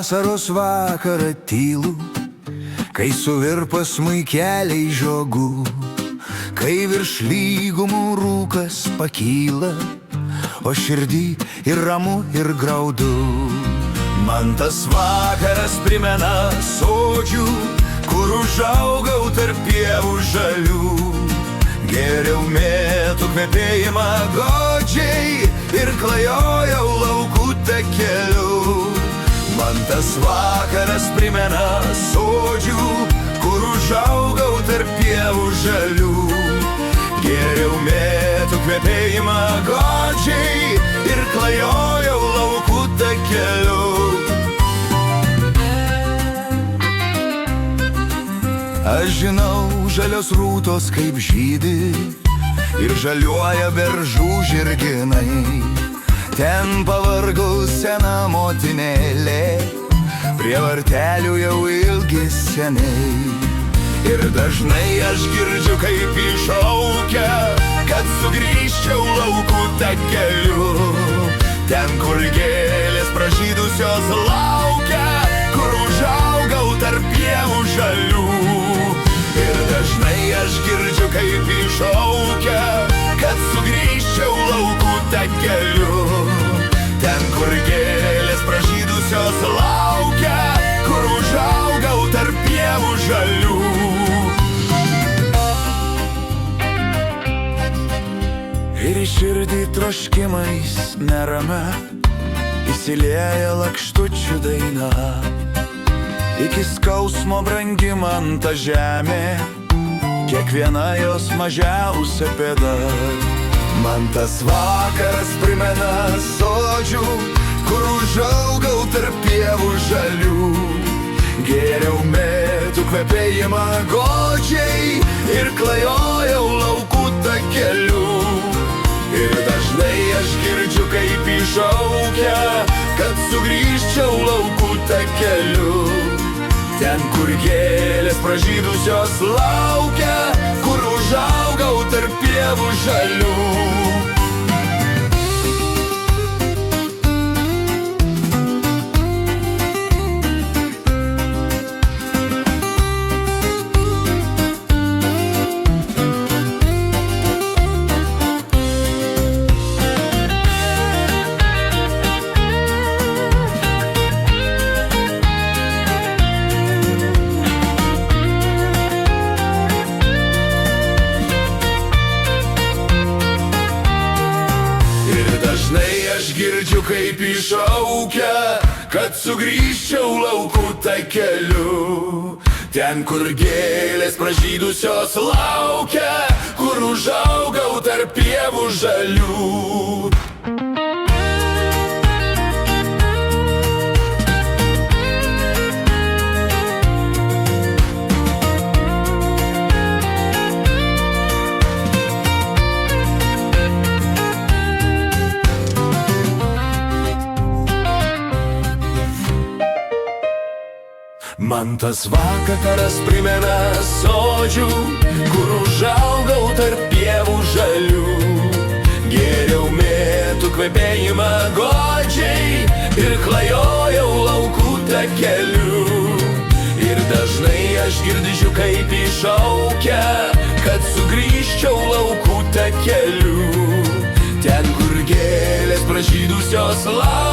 Vasaros vakarą tylų, kai suvirpa smuikeliai žiogų, kai virš lygumų rūkas pakyla, o širdį ir ramu ir graudu. Man tas vakaras primena sodžių, kur užaugau tarp pievų žalių. Geriau mėtų kvepėjimą godžiai ir klajojau laukų takeliu. Man tas vakaras primena sodžių, kur užaugau tarp pievų žalių. Geriau mėtų kvepėjimą godžiai ir klajojau laukų takeliu. Aš žinau, žalios rūtos kaip žydi ir žaliuoja beržų žirginai. Ten pavargus sena motinėlė, prie vartelių jau ilgi seniai. Ir dažnai aš girdžiu, kaip iššaukia, kad sugrįžčiau laukų takeliu. Ten, kur gėlės pražydusios laukia, kur užaugau tarp pievų žalių. Ir dažnai aš girdžiu, kaip iššaukia, kad sugrįžčiau laukų takeliu. Ten, kur gėlės pražydusios laukia, kur užaugau tarp pievų žalių. Ir į širdį troškimais nerame įsilieja lakštučių daina. Iki skausmo brangi man ta žemė, kiekviena jos mažiausia pėda. Man tas vakaras primena sodžių, kur užaugau tarp pievų žalių. Geriau mėtų kvepėjimą godžiai ir klajojau laukų takeliu. Ir dažnai aš girdžiu, kaip iššaukia, kad sugrįžčiau laukų takeliu. Ten, kur gėlės pražydusios laukia, kur užaugau tarp pievų žalių. Girdžiu, kaip iššaukia, kad sugrįžčiau laukų takeliu. Ten, kur gėlės pražydusios laukia, kur užaugau tarp pievų žalių. Man tas vakaras primena sodžių, kur užaugau tarp pievų žalių. Geriau mėtų kvepėjimą godžiai ir klajojau laukų takeliu. Ir dažnai aš girdžiu, kaip iššaukia, kad sugrįžčiau laukų takeliu. Ten, kur gėlės pražydusios laukia,